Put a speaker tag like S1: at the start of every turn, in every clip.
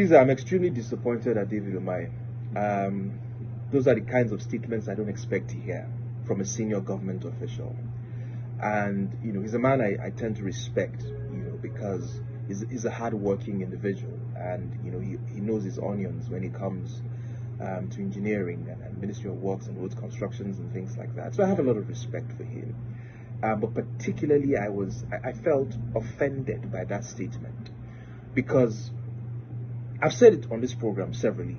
S1: Caesar, I'm extremely disappointed at David Umahi. Those are the kinds of statements I don't expect to hear from a senior government official. And, he's a man I tend to respect, because he's a hard-working individual. And, he knows his onions when it comes to engineering and Ministry of Works and roads constructions and things like that. So I have a lot of respect for him. But particularly, I felt offended by that statement, because I've said it on this program severally.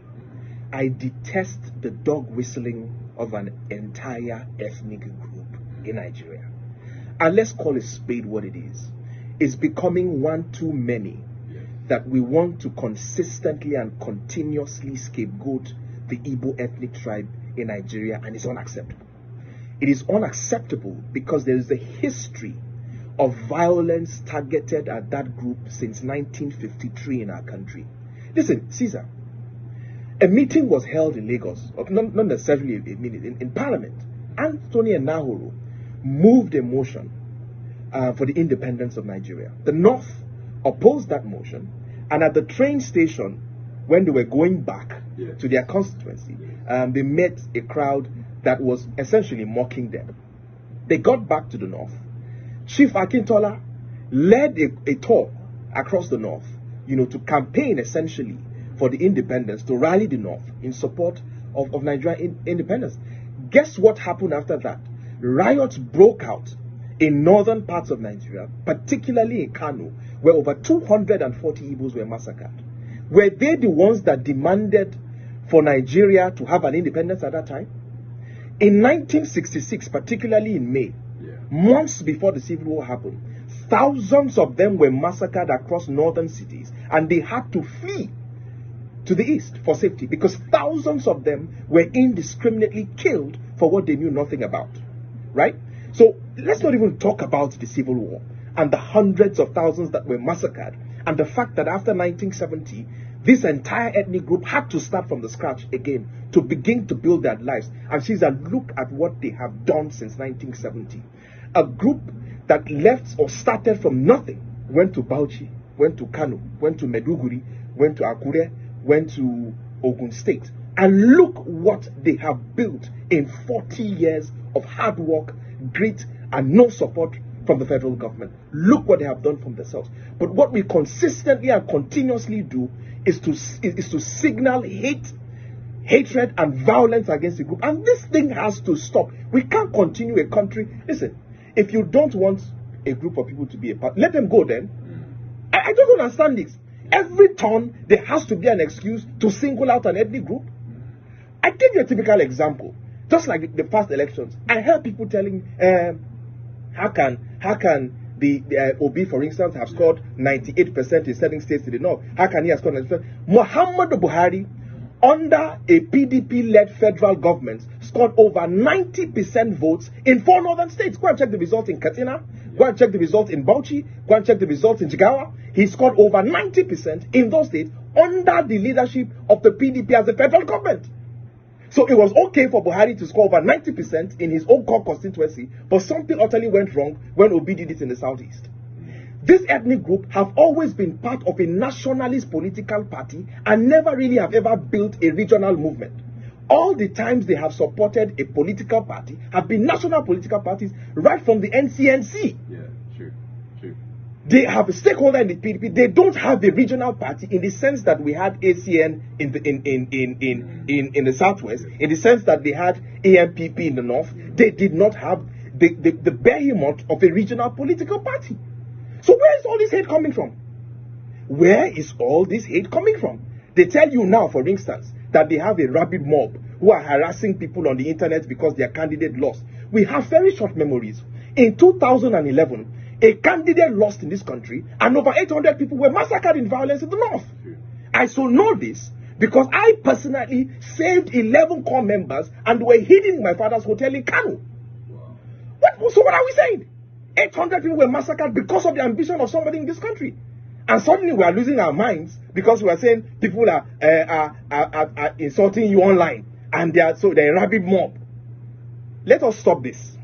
S1: I detest the dog whistling of an entire ethnic group in Nigeria. And let's call a spade what it is. It's becoming one too many that we want to consistently and continuously scapegoat the Igbo ethnic tribe in Nigeria, and it's unacceptable. It is unacceptable because there is a history of violence targeted at that group since 1953 in our country. Listen, Caesar, a meeting was held in Lagos, not necessarily a meeting, in Parliament. Anthony Nahoro moved a motion for the independence of Nigeria. The North opposed that motion, and at the train station, when they were going back to their constituency, they met a crowd that was essentially mocking them. They got back to the North. Chief Akintola led a tour across the North, to campaign essentially for the independence, to rally the North in support of Nigerian independence. Guess what happened after that? Riots broke out in northern parts of Nigeria, particularly in Kano, where over 240 Igbos were massacred. Were they the ones that demanded for Nigeria to have an independence at that time? In 1966, particularly in May, months before the Civil War happened, thousands of them were massacred across northern cities, and they had to flee to the east for safety because thousands of them were indiscriminately killed for what they knew nothing about. Right? So let's not even talk about the Civil War and the hundreds of thousands that were massacred, and the fact that after 1970, this entire ethnic group had to start from the scratch again to begin to build their lives. And Caesar, look at what they have done since 1970. A group that left or started from nothing, went to Bauchi, went to Kano, went to Meduguri, went to Akure, went to Ogun State. And look what they have built in 40 years of hard work, grit, and no support from the federal government. Look what they have done from themselves. But what we consistently and continuously do is to signal hatred and violence against the group. And this thing has to stop. We can't continue a country. Listen, if you don't want a group of people to be a part, let them go then. I don't understand this. Every turn, there has to be an excuse to single out an ethnic group. I give you a typical example. Just like the past elections, I heard people telling, how can the Obi, for instance, have scored 98% in certain states to the north? How can he have scored 90%? Muhammadu Buhari, under a PDP-led federal government, scored over 90% votes in 4 northern states. Go and check the results in Katsina. Go and check the results in Bauchi. Go and check the results in Jigawa. He scored over 90% in those states under the leadership of the PDP as the federal government. So it was okay for Buhari to score over 90% in his own core constituency, but something utterly went wrong when Obi did it in the southeast. This ethnic group have always been part of a nationalist political party and never really have ever built a regional movement. All the times they have supported a political party have been national political parties right from the NCNC.
S2: Yeah, true.
S1: They have a stakeholder in the PDP. They don't have a regional party in the sense that we had ACN in the southwest, in the sense that they had AMPP in the north. They did not have the behemoth of a regional political party. So where is all this hate coming from? Where is all this hate coming from? They tell you now, for instance, that they have a rabid mob who are harassing people on the internet because their candidate lost. We have very short memories. In 2011, a candidate lost in this country and over 800 people were massacred in violence in the north. I so know this because I personally saved 11 core members and were hidden in my father's hotel in Kano. So what are we saying? 800 people were massacred because of the ambition of somebody in this country. And suddenly we are losing our minds because we are saying people are insulting you online and they're a rabid mob. Let us stop this.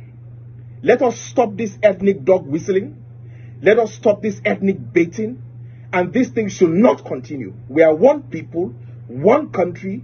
S1: Let us stop this ethnic dog whistling. Let us stop this ethnic baiting. And this thing should not continue. We are one people, one country,